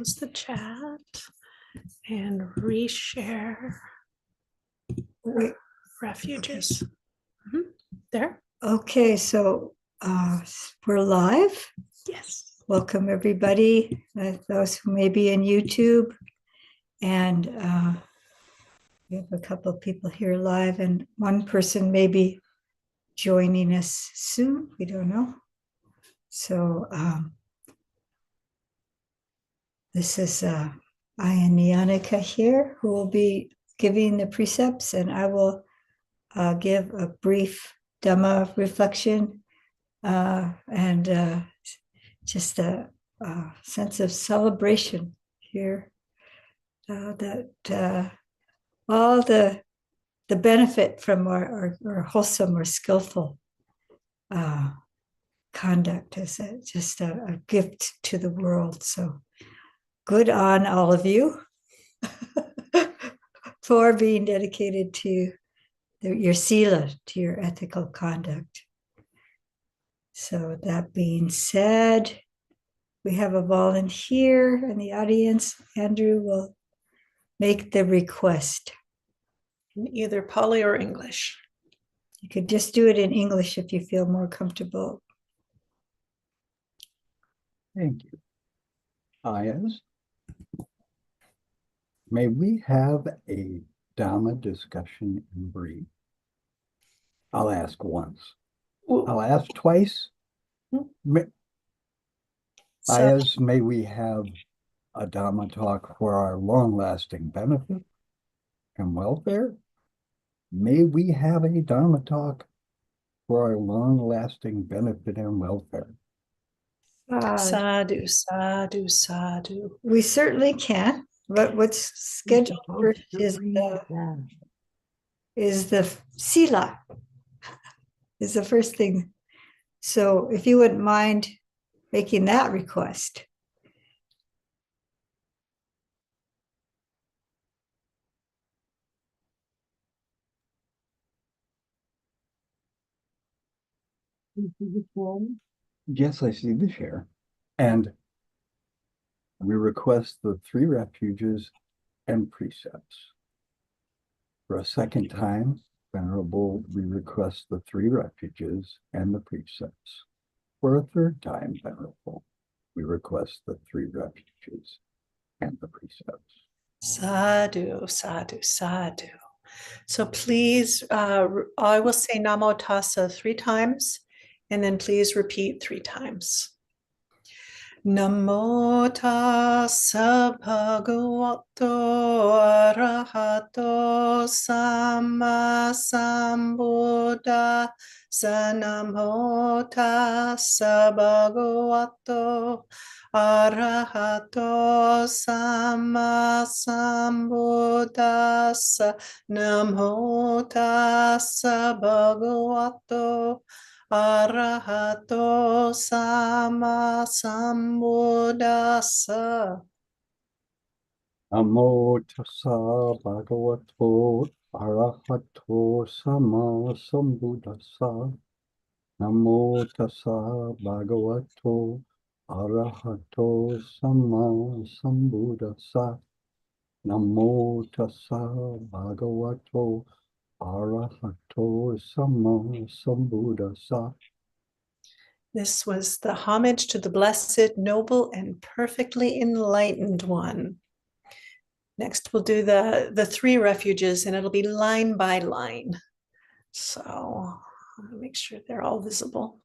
close the chat and reshare refuges. There. Okay, so we're live. Yes. Welcome everybody, those who may be in YouTube. And we have a couple of people here live, and one person may be joining us soon. We don't know. So this is I and Yannicka here, who will be giving the precepts, and I will give a brief Dhamma reflection and just a sense of celebration here, that all the benefit from our wholesome or skillful conduct is just a gift to the world. So good on all of you for being dedicated to your Sila, to your ethical conduct. So that being said, we have a volunteer in the audience. Andrew will make the request. In either Pali or English. You could just do it in English if you feel more comfortable. Thank you. Ayas, may we have a Dhamma discussion in brief? I'll ask once. I'll ask twice. Ayas, may we have a Dhamma talk for our long-lasting benefit and welfare? May we have a Dhamma talk for our long-lasting benefit and welfare? Sadhu, sadhu, sadhu. We certainly can. But what's scheduled first is the Sila, is the first thing. So if you wouldn't mind making that request. Yes, I see the share. And we request the 3 refuges and precepts. For a second time, Venerable, we request the 3 refuges and the precepts. For a third time, Venerable, we request the 3 refuges and the precepts. Sadhu, sadhu, sadhu. So please, I will say Namo Tassa 3 times, and then please repeat 3 times. Namo tassa bhagavato arahato samma sambuddhassa. Namo tassa bhagavato arahato samma sambuddhassa. Namo tassa bhagavato arahato sama sambuddhassa. Namo tassa bhagavato arahato sama sambuddhassa. Namo tassa bhagavato arahato sama sambuddhassa. Namo tassa bhagavato arahato sama sambuddhassa. This was the homage to the blessed, noble, and perfectly enlightened one. Next, we'll do the 3 refuges, and it'll be line by line. So I'm gonna make sure they're all visible.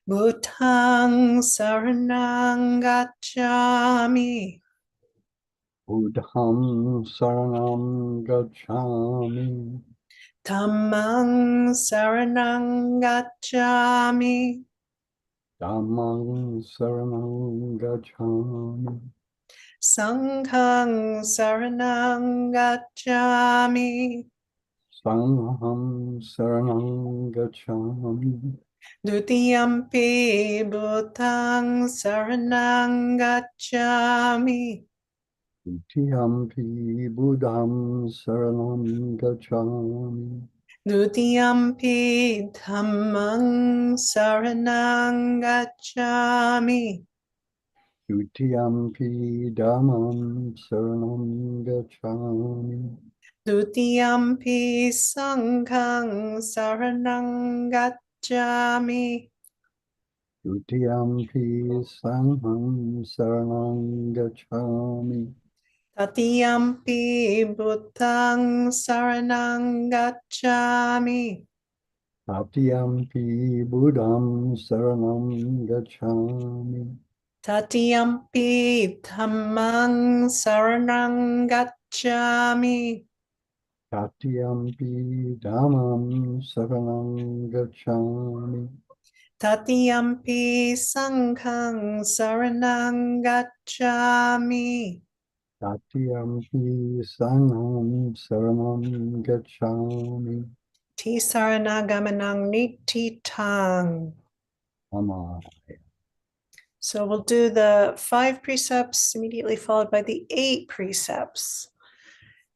Buddhang saranang gacchami. Buddham saranam gacchami. Dhammang saranang gacchami. Dhammam saranam gacchami. Sanghang saranang gacchami. Sangham saranam gacchami. Dutiyampi Bhutang saranang gacchami. Dutiyampi buddham saranam gacchami. Dutiyampi Dhammang saranang gacchami. Dutiyampi Dhammam Saranam Gacchami. Dutiyampi sanghang saranang gacchami. Dutiyampi Sangham Saranam Gacchami. Tatiyampi buddhang saranang gacchami. Tatiyampi Buddham Saranam Gacchami. Tatiyampi dhammang saranang gacchami. Tatiyampi Dhammam Saranam Gacchami. Tatiyampi sanghang saranang gacchami. Tatiyampi Sangham Saranam Gacchami. Tisaranaгаmanang nititang. Amaya. So we'll do the 5 precepts immediately followed by the 8 precepts.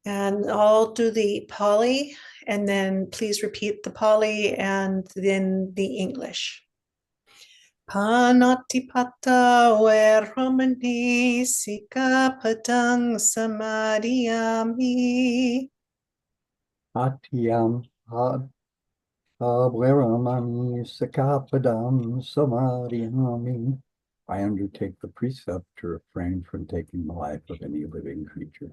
And I'll do the Pali, and then please repeat the Pali and then the English. Panatipata veramani sikapadang samadhiyami. Atiyam Abharamani Sakapadam Samadhyami. I undertake the precept to refrain from taking the life of any living creature.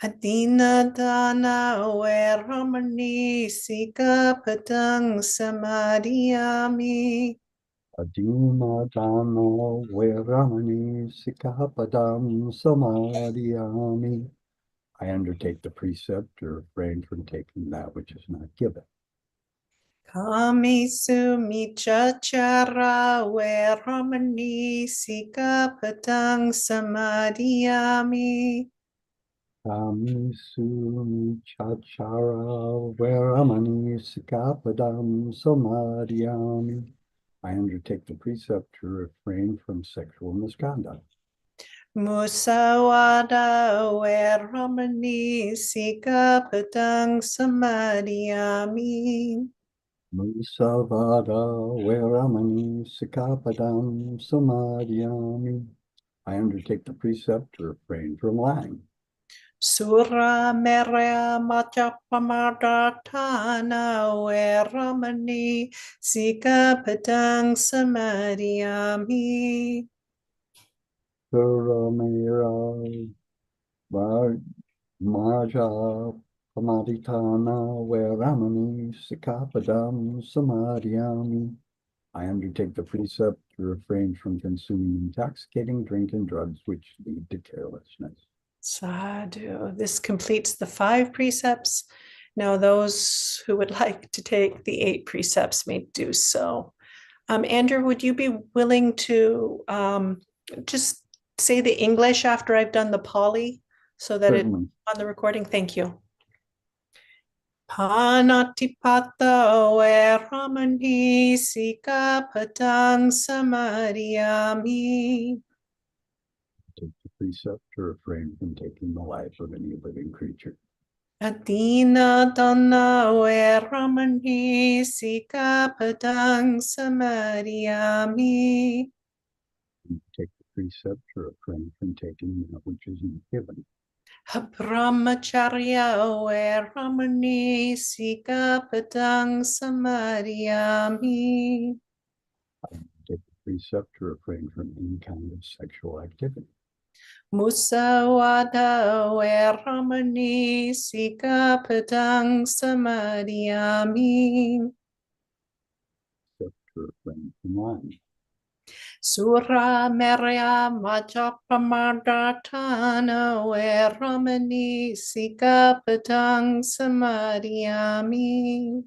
Adina dana veramani sikapadang samadhiyami. Adina Dano Veramani Sikapadam Samadhyami. I undertake the precept to refrain from taking that which is not given. Kamisu michachara veramani sikapadang samadhiyami. Kamisu Chachara Veramani Sikapadam Samadhyami. I undertake the precept to refrain from sexual misconduct. Musawada veramani sikapadang samadhiyami. Musavada Veramani Sikapadam Samadhyami. I undertake the precept to refrain from lying. Sura merya machapamadhatana veramani sikapadang samadhiyami. Suramira Maja Pamaditana Veramani Sikapadam Samadhyami. I undertake the precept to refrain from consuming intoxicating drink and drugs which lead to carelessness. Sadhu. This completes the 5 precepts. Now, those who would like to take the 8 precepts may do so. Andrew, would you be willing to just say the English after I've done the Pali so that it's Certainly. on the recording? Thank you. Panatipata veramani sikapadang samadhiyami. Take the precept to refrain from taking the life of any living creature. Adina dana veramani sikapadang samadhiyami. Take the precept to refrain from taking that which is not given. Brahmacharya veramani sikapadang samadhiyami. Take the precept to refrain from any kind of sexual activity. Musawada veramani sikapadang samadhiyami. To refrain from lying. Sura merya machapamadhatana veramani sikapadang samadhiyami.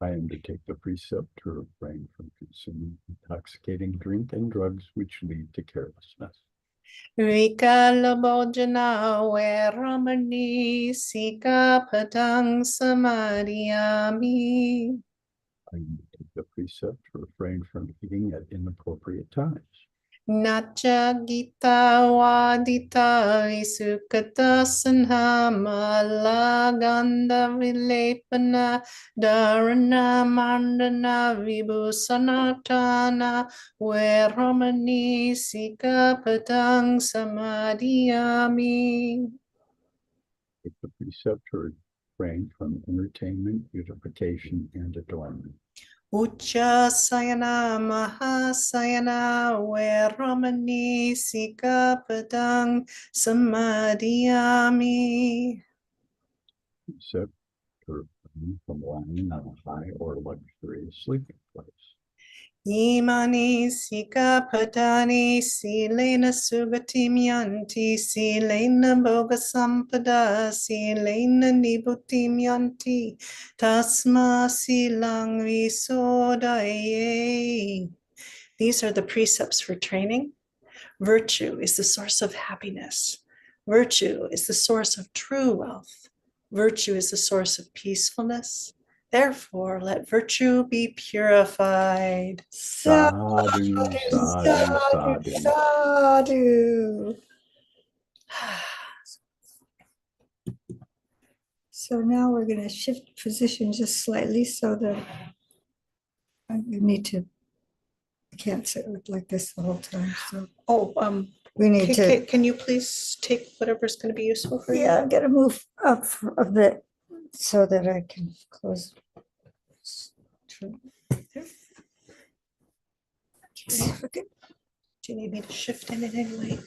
I undertake the precept to refrain from consuming intoxicating drink and drugs which lead to carelessness. Vikalabodhana veramani sikapadang samadhiyami. I undertake the precept to refrain from eating at inappropriate times. Nacha Gita Wadita Isukata Sanha Malaganda Vilepana Dharana Mandana Vibhusanatana Veramani Sikapatang Samadhiyami. Take the precept to refrain from entertainment, beautification, and adornment. Ucha Sayana Mahasayana Veramani Sikapadang Samadhiyami. Precept to refrain from lying on a high or luxurious sleeping place. Imani Sikapadani Silena Sugatim Yanti Silena Boga Sampada Silena Nibutim Yanti Tasma Silang Visodaye. These are the precepts for training. Virtue is the source of happiness. Virtue is the source of true wealth. Virtue is the source of peacefulness. Therefore, let virtue be purified. Sadhu, sadhu, sadhu. Sadhu. So now we're going to shift position just slightly so that I need to, I can't sit like this the whole time. So we need to, can you please take whatever's going to be useful for you? yeah, I'm going to move up a bit so that I can close. Okay. Do you need me to shift in it anyway?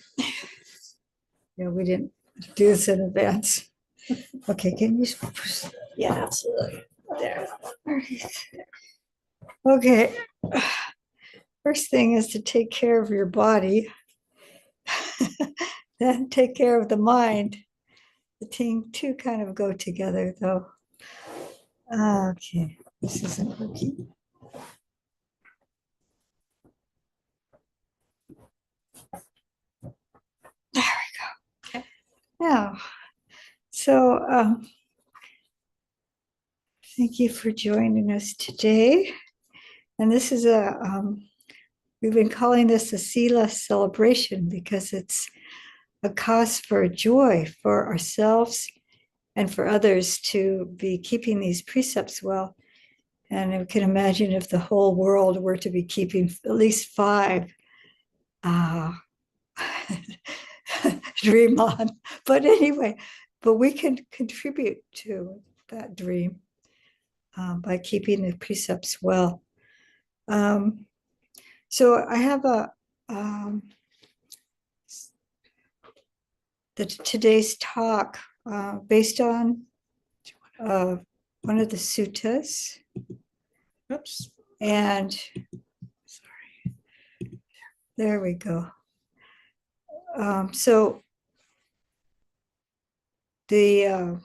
Yeah, we didn't do this in advance. Okay, can you? Yeah, absolutely. There. Okay. First thing is to take care of your body, then take care of the mind. The two kind of go together, though. Okay, this isn't working. There we go. Okay. Now, so thank you for joining us today. And this is we've been calling this a Sila celebration because it's a cause for joy for ourselves and for others to be keeping these precepts well. And I can imagine if the whole world were to be keeping at least 5. Dream on. But anyway, but we can contribute to that dream by keeping the precepts well. So I have today's talk based on one of the suttas. Oops. And sorry, there we go. So the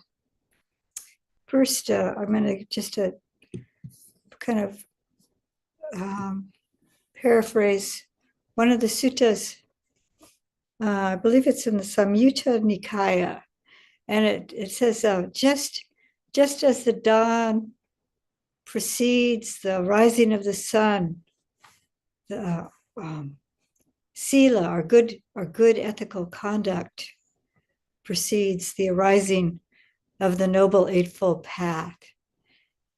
first, I'm going to just kind of paraphrase one of the suttas. I believe it's in the Samyutta Nikaya, and it says, just as the dawn precedes the rising of the sun, the Sila, our good ethical conduct, precedes the arising of the Noble Eightfold Path.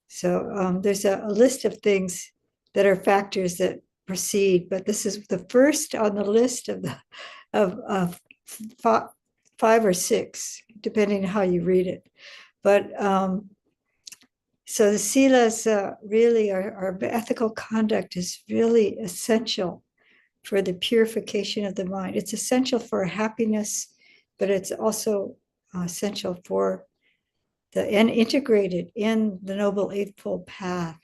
So there's a list of things that are factors that precede, but this is the first on the list of 5 or 6, depending on how you read it. But so the silas really, our ethical conduct is really essential for the purification of the mind. It's essential for happiness, but it's also essential for and integrated in the Noble Eightfold Path.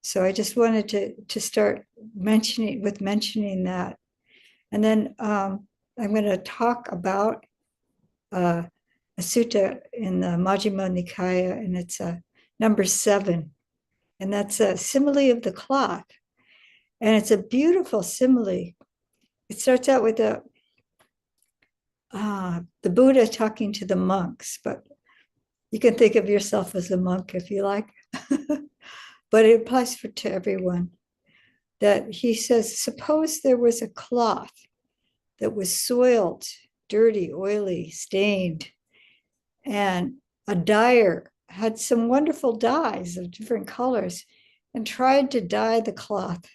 So I just wanted to start mentioning that. And then I'm going to talk about a sutta in the Majjhima Nikaya, and it's number 7. And that's a simile of the clock. And it's a beautiful simile. It starts out with the Buddha talking to the monks, but you can think of yourself as a monk if you like, but it applies to everyone. that he says, suppose there was a cloth that was soiled, dirty, oily, stained, and a dyer had some wonderful dyes of different colors and tried to dye the cloth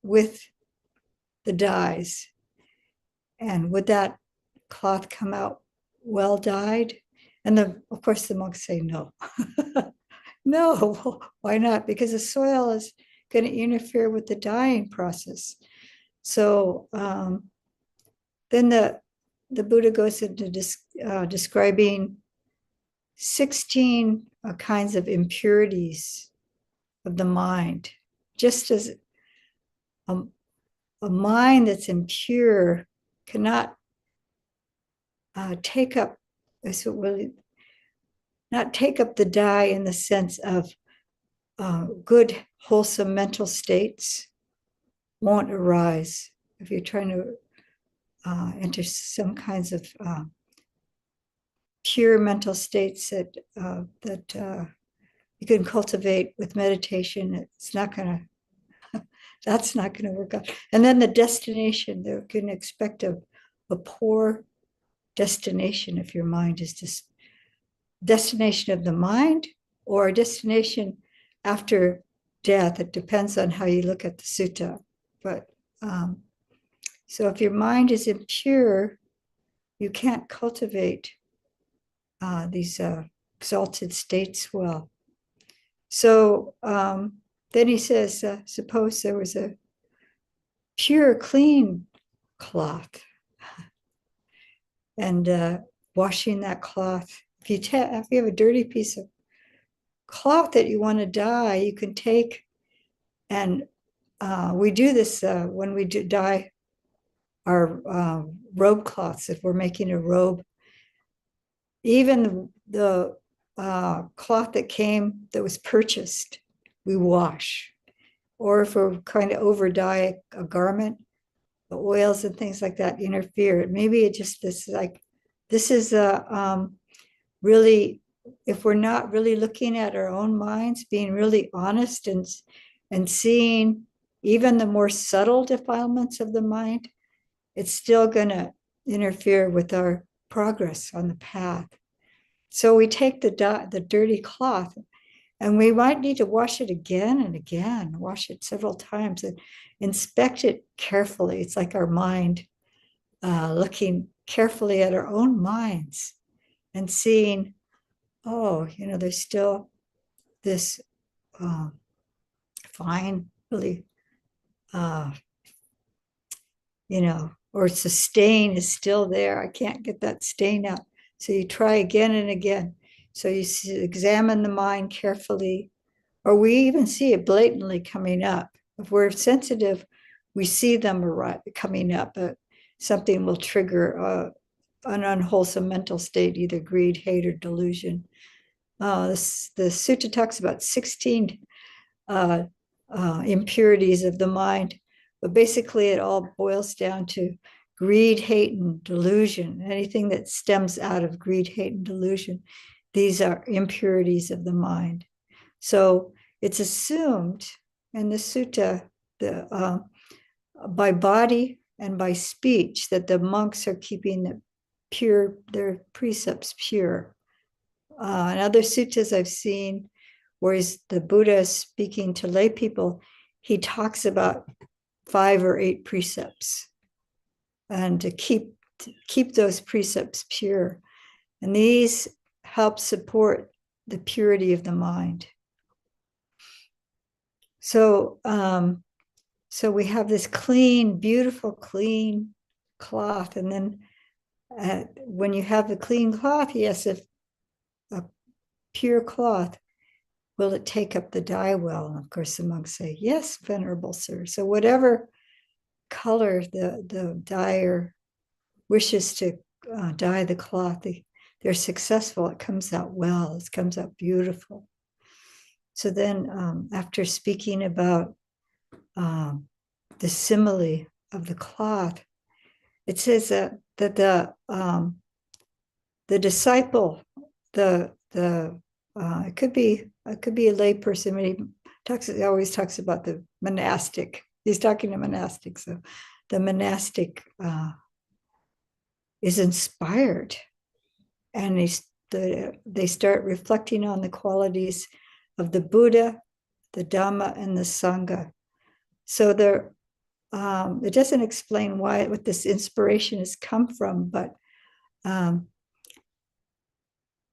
with the dyes. And would that cloth come out well dyed? And of course, the monks say no. No, why not? Because the soil is going to interfere with the dyeing process. So then the Buddha goes into describing 16 kinds of impurities of the mind, just as a mind that's impure cannot take up, not take up the dye in the sense of good, wholesome mental states won't arise. If you're trying to enter some kinds of pure mental states that you can cultivate with meditation, it's not going to, that's not going to work out. And then the destination, they can expect a poor destination if your mind is just destination of the mind or a destination after death. It depends on how you look at the sutta. But so if your mind is impure, you can't cultivate these exalted states well. So then he says, suppose there was a pure, clean cloth, and washing that cloth. If you have a dirty piece of cloth that you want to dye, you can take, and we do this when we dye our robe cloths. If we're making a robe, even the cloth that was purchased, we wash. Or if we're kind of over dye a garment, the oils and things like that interfere. Maybe it just this is really, if we're not really looking at our own minds, being really honest and seeing even the more subtle defilements of the mind, it's still going to interfere with our progress on the path. So we take the dirty cloth, and we might need to wash it again and again, wash it several times and inspect it carefully. It's like our mind looking carefully at our own minds and seeing, oh, there's still this fine, really, or it's a stain is still there. I can't get that stain out. So you try again and again. So you examine the mind carefully, or we even see it blatantly coming up. If we're sensitive, we see them coming up. Something will trigger an unwholesome mental state, either greed, hate, or delusion. The sutta talks about 16 impurities of the mind, but basically it all boils down to greed, hate, and delusion. Anything that stems out of greed, hate, and delusion, these are impurities of the mind. So it's assumed in the sutta by body and by speech that the monks are keeping their precepts pure. In other suttas I've seen, whereas the Buddha is speaking to lay people, he talks about 5 or 8 precepts, and to keep those precepts pure. And these help support the purity of the mind. So we have this clean, beautiful, clean cloth. And then when you have the clean cloth, yes, if a pure cloth, will it take up the dye well? And of course, the monks say, yes, venerable sir. So whatever color the dyer wishes to dye the cloth, they're successful. It comes out well. It comes out beautiful. So then after speaking about the simile of the cloth, it says that the disciple, it could be a lay person, but he always talks about the monastic, he's talking to monastics. So the monastic is inspired, and they start reflecting on the qualities of the Buddha, the Dhamma, and the Sangha. So it doesn't explain what this inspiration has come from, but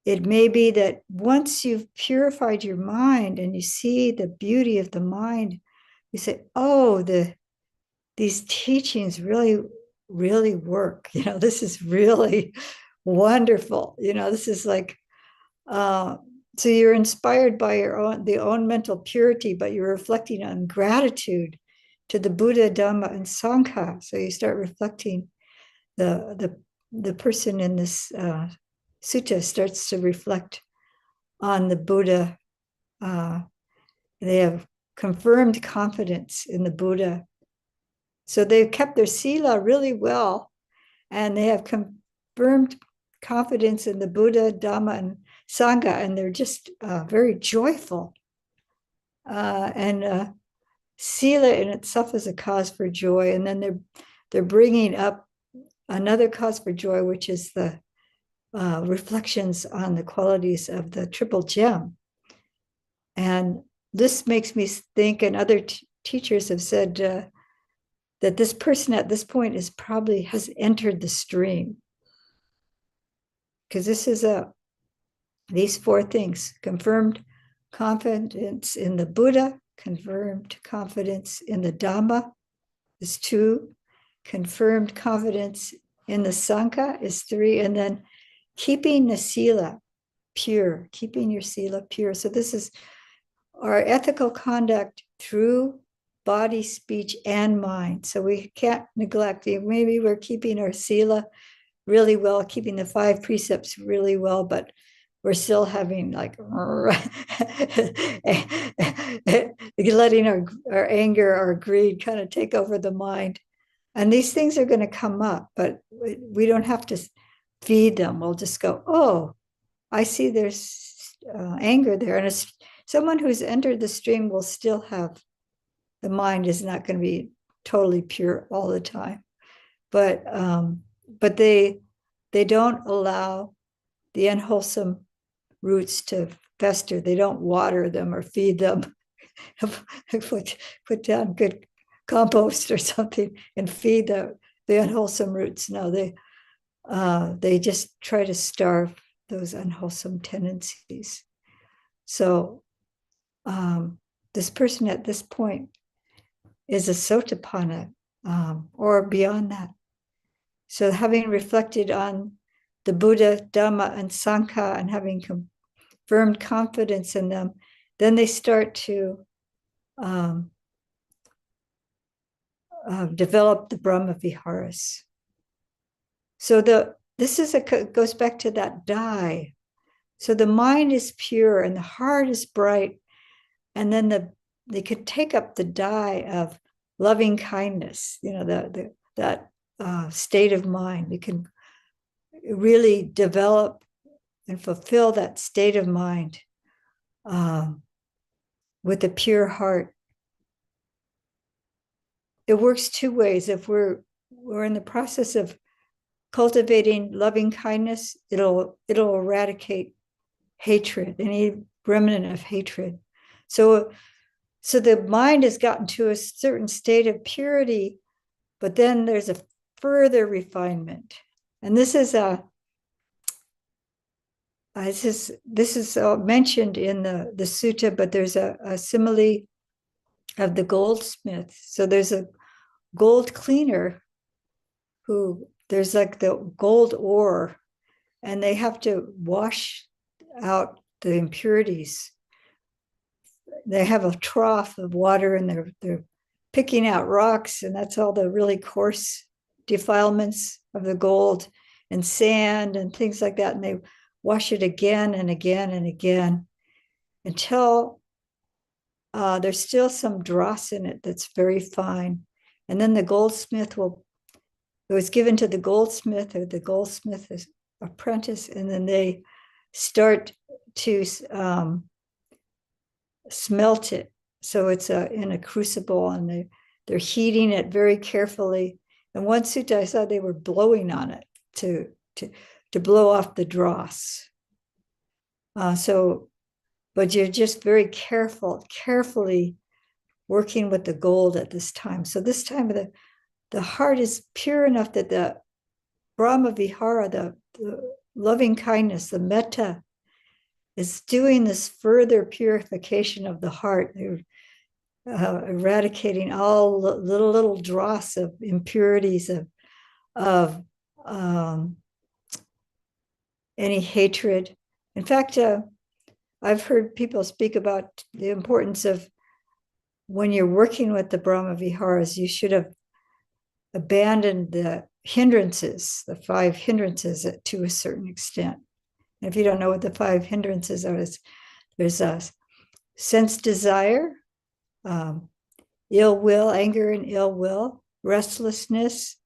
it may be that once you've purified your mind and you see the beauty of the mind, you say, oh, these teachings really, really work. This is really wonderful. This is like, so you're inspired by the own mental purity, but you're reflecting on gratitude to the Buddha, Dhamma, and Sangha. So you start reflecting, the person in this sutta starts to reflect on the Buddha. They have confirmed confidence in the Buddha. So they've kept their Sila really well, and they have confirmed confidence in the Buddha, Dhamma, and Sangha, and they're just very joyful. And Sila in itself is a cause for joy, and then they're bringing up another cause for joy, which is the reflections on the qualities of the triple gem. And this makes me think, and other teachers have said that this person at this point has entered the stream, because this is these four things: confirmed confidence in the Buddha, confirmed confidence in the Dhamma is 2, confirmed confidence in the Sangha is 3, and then keeping the Sila pure, keeping your Sila pure. So this is our ethical conduct through body, speech, and mind. So we can't neglect it. Maybe we're keeping our Sila really well, keeping the 5 precepts really well, but we're still having like letting our anger, our greed kind of take over the mind. And these things are going to come up, but we don't have to feed them. We'll just go, oh, I see there's anger there. And someone who's entered the stream will still have, the mind is not going to be totally pure all the time. But they don't allow the unwholesome roots to fester. They don't water them or feed them. put down good compost or something and feed the unwholesome roots. No, they just try to starve those unwholesome tendencies. So this person at this point is a sotapanna, or beyond that. So having reflected on the Buddha, Dhamma, and Sangha, and having confirmed confidence in them, then they start to develop the Brahma Viharas. So this goes back to that dye. So the mind is pure and the heart is bright, and then they could take up the dye of loving kindness. That state of mind. You can really develop and fulfill that state of mind with a pure heart. It works 2 ways. If we're in the process of cultivating loving kindness, it'll eradicate hatred, any remnant of hatred. So the mind has gotten to a certain state of purity, but then there's a further refinement. And this is mentioned in the sutta, but there's a simile of the goldsmith. So there's a gold cleaner who, there's like the gold ore, and they have to wash out the impurities. They have a trough of water, and they're picking out rocks, and that's all the really coarse defilements of the gold and sand and things like that. And they wash it again and again and again until there's still some dross in it that's very fine. And then the goldsmith it was given to the goldsmith or the goldsmith's apprentice, and then they start to smelt it. So it's in a crucible, and they're heating it very carefully. And one sutta I saw they were blowing on it to blow off the dross. But you're just very carefully working with the gold at this time. So this time the heart is pure enough that the Brahma Vihara, the loving kindness, the metta, is doing this further purification of the heart, eradicating all little dross of impurities of any hatred. In fact, I've heard people speak about the importance of when you're working with the Brahma Viharas, you should have abandoned the hindrances, the 5 hindrances to a certain extent. And if you don't know what the 5 hindrances are, there's a sense desire, ill will, anger and ill will, restlessness,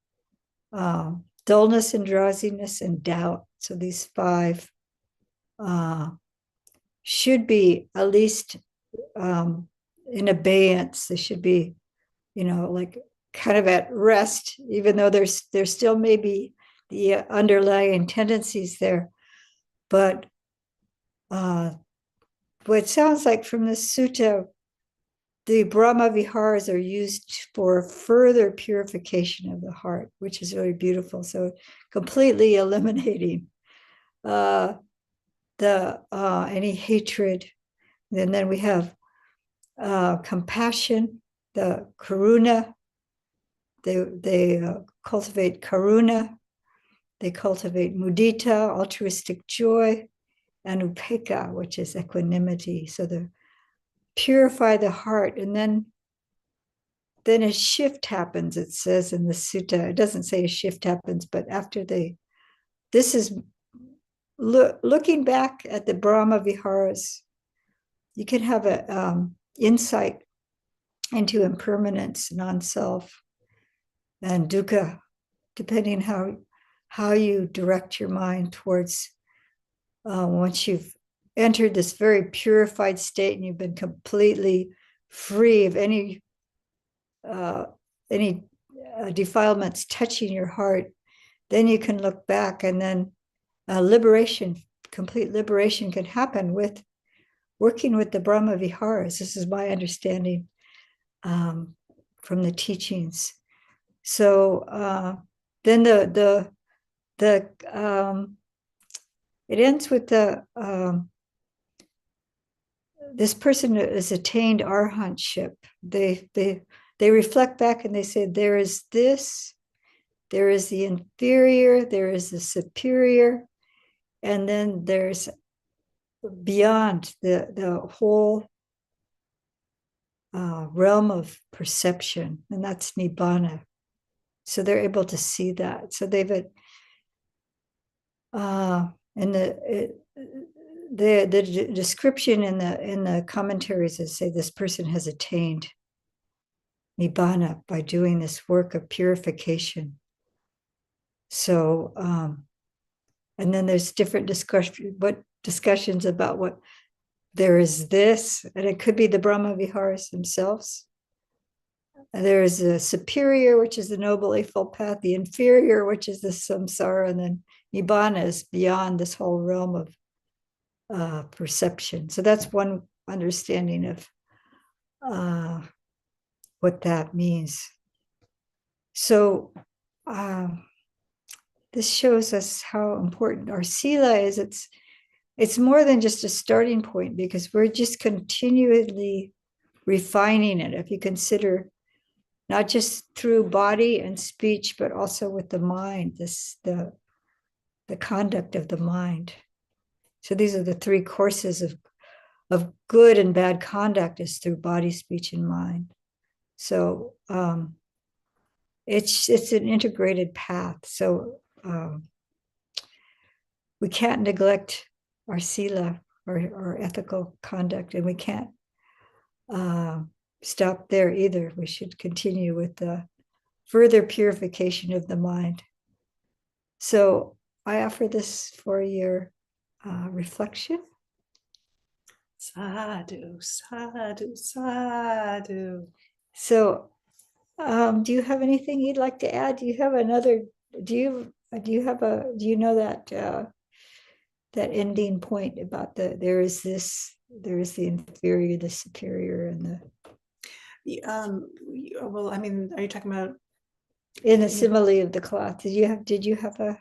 dullness and drowsiness, and doubt. So these 5 should be at least in abeyance. They should be, like kind of at rest, even though there still may be the underlying tendencies there. But what it sounds like from this sutta, the Brahma Viharas are used for further purification of the heart, which is really beautiful. So completely eliminating any hatred. And then we have compassion, the karuna. They cultivate karuna. They cultivate mudita, altruistic joy, and upekkha, which is equanimity. So they purify the heart, and then a shift happens. It says in the sutta. It doesn't say a shift happens, but after this is looking back at the Brahma Viharas, you can have a insight into impermanence, non-self, and dukkha, depending how you direct your mind towards once you've entered this very purified state and you've been completely free of any defilements touching your heart, then you can look back, and then complete liberation can happen with working with the Brahma Viharas. This is my understanding from the teachings. So then it ends with this person has attained arhantship. They reflect back and they say, there is this, there is the inferior, there is the superior, and then there's beyond the whole realm of perception, and that's nibbana. So they're able to see that. So they've and the description in the commentaries is say this person has attained nibbana by doing this work of purification. So and then there's different discussions about what there is this, and it could be the Brahma Viharas themselves. There is a superior, which is the noble eightfold path, the inferior, which is the samsara, and then nibbana is beyond this whole realm of perception. So that's one understanding of what that means. So this shows us how important our Sila is. It's more than just a starting point, because we're just continually refining it. If you consider not just through body and speech, but also with the mind, the conduct of the mind. So these are the 3 courses of good and bad conduct, is through body, speech, and mind. So it's an integrated path. So we can't neglect our Sila, or ethical conduct, and we can't stop there either. We should continue with the further purification of the mind. So I offer this for your reflection. Sadhu, sadhu, sadhu. So Do you have anything you'd like to add? Do you have another, do you know that that ending point about there is the inferior, the superior, and the Well, I mean, are you talking about? in the simile of the cloth? Did you have a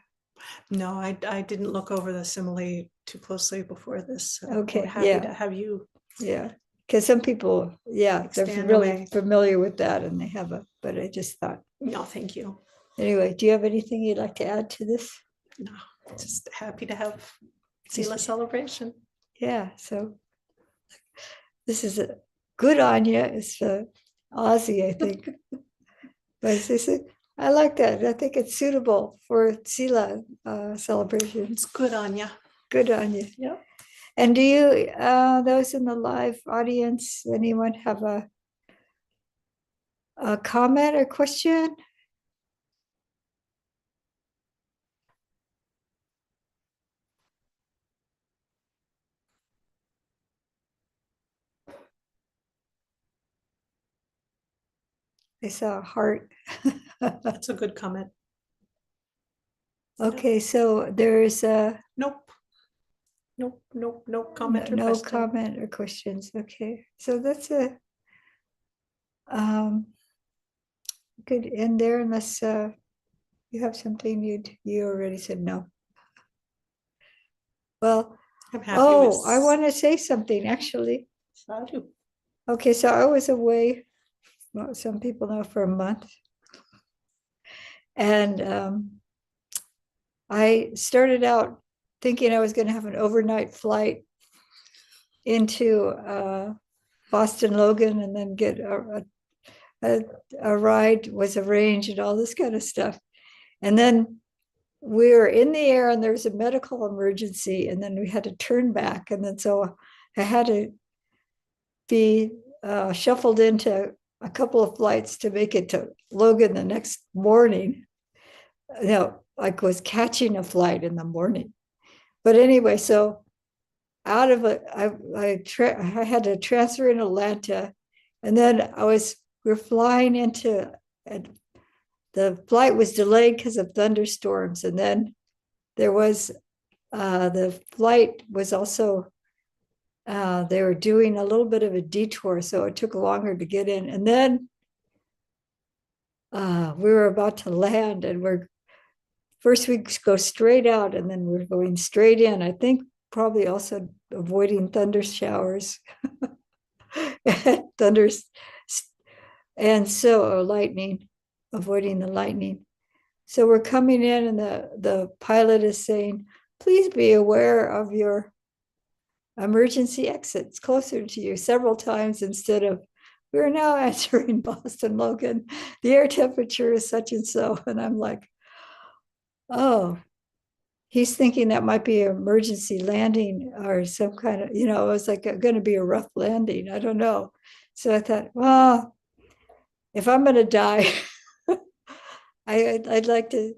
No, I didn't look over the simile too closely before this. So Okay, we're happy yeah. to have you. Yeah, because some people, yeah, they're Expand really away. familiar with that and they have but I just thought, No, thank you. anyway, do you have anything you'd like to add to this? No, just happy to have Just- Sila celebration. Yeah, so this is a good on you. It's Aussie, I think. But I like that. I think it's suitable for Sila celebration. It's good on you. Good on you. Yeah. And do you, those in the live audience, anyone have a comment or question? I saw a heart. That's a good comment. Okay, so there's Nope. No comment or no question. comment or questions. Okay, so that's a good end there, unless you have something you already said no. Well, I'm happy oh, with I want to say something actually. Sadhu. Okay, so I was away, well, some people know, for a month. And I started out thinking I was going to have an overnight flight into Boston Logan and then get a ride was arranged and all this kind of stuff. And then we were in the air and there was a medical emergency and then we had to turn back. And then so I had to be shuffled into a couple of flights to make it to Logan the next morning. You know, like was catching a flight in the morning. But anyway, so out of it, I had to transfer in Atlanta, and then we're flying into, and the flight was delayed because of thunderstorms, and then there was the flight was also they were doing a little bit of a detour, so it took longer to get in, and then we were about to land, and first we go straight out, and then we're going straight in. I think probably also avoiding thunder showers, thunders, and so lightning, avoiding the lightning. So we're coming in, and the pilot is saying, "Please be aware of your emergency exits closer to you," several times instead of, "We're now entering Boston Logan. The air temperature is such and so," and I'm like, "Oh." He's thinking that might be an emergency landing or some kind of, it was like going to be a rough landing. I don't know. So I thought, well, if I'm going to die, I'd like to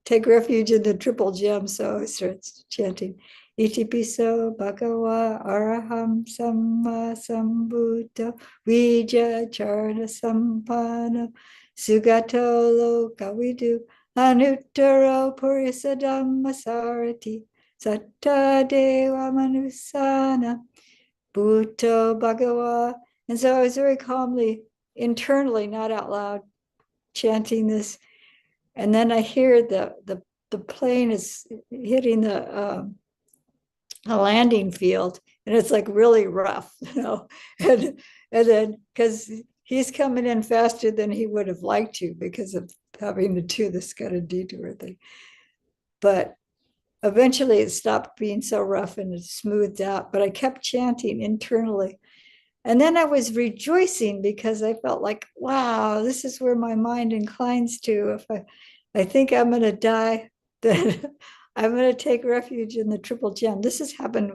take refuge in the triple gem. So I started chanting, Iti piso bhagava araham samma sambuddha vijja charana sampana sugato lokavidu Anuttaro Purisa Dhammasarati Satta Deva Manusana Bhutto Bhagava. And so I was very calmly, internally, not out loud, chanting this. And then I hear the plane is hitting the landing field, and it's like really rough, and then because he's coming in faster than he would have liked to because of having to do this kind of detour thing. But eventually it stopped being so rough and it smoothed out, but I kept chanting internally. And then I was rejoicing because I felt like, wow, this is where my mind inclines to. If I think I'm going to die, then I'm going to take refuge in the triple gem. This has happened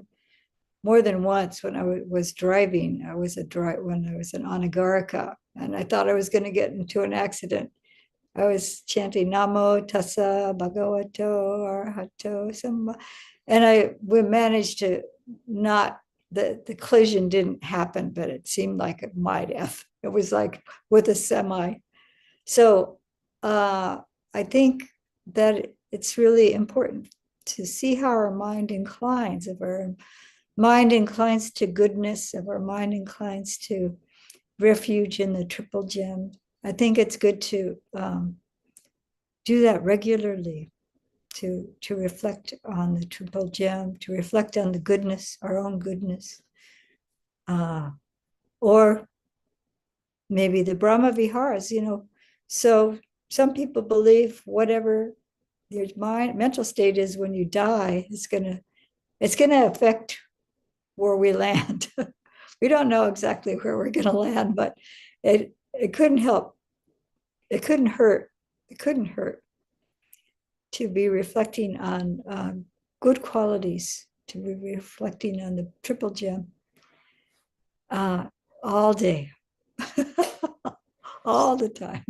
more than once when I was driving. I was when I was in Anagarika, and I thought I was going to get into an accident. I was chanting Namo Tassa Bhagavato Arahato Samma, and we managed to not, the collision didn't happen, but it seemed like it might have. It was like with a semi. So I think that it's really important to see how our mind inclines. If our mind inclines to goodness, if our mind inclines to refuge in the triple gem, I think it's good to do that regularly, to reflect on the triple gem, to reflect on the goodness, our own goodness. Or maybe the Brahma Viharas, So some people believe whatever your mental state is when you die, it's gonna affect where we land. We don't know exactly where we're gonna land, but it couldn't help. It couldn't hurt. It couldn't hurt to be reflecting on good qualities, to be reflecting on the triple gem all day, all the time.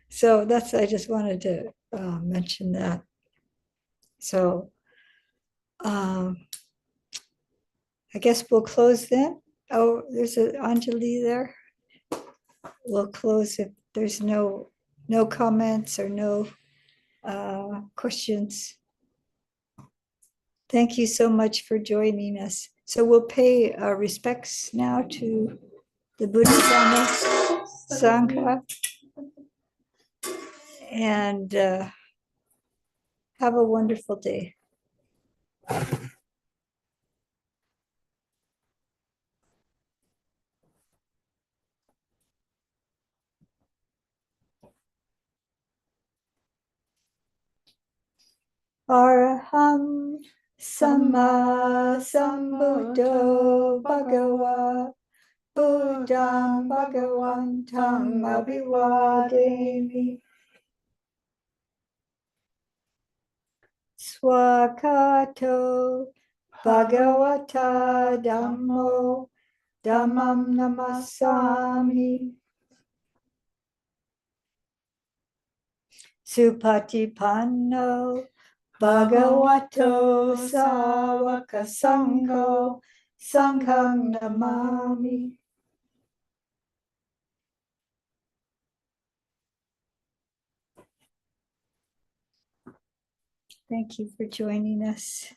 So I just wanted to mention that. So I guess we'll close then. Oh, there's an Anjali there. We'll close if there's no comments or no questions. Thank you so much for joining us. So we'll pay our respects now to the Buddha Dhamma Sangha, and have a wonderful day. Araham Sama Sambuddho Bhagava Buddham Bhagavantam Abhivademi Swakato Bhagavata Dhammo Dhammam Namasami Supatipanno Bhagavato Savaka Sangho Sangham Namami. Thank you for joining us.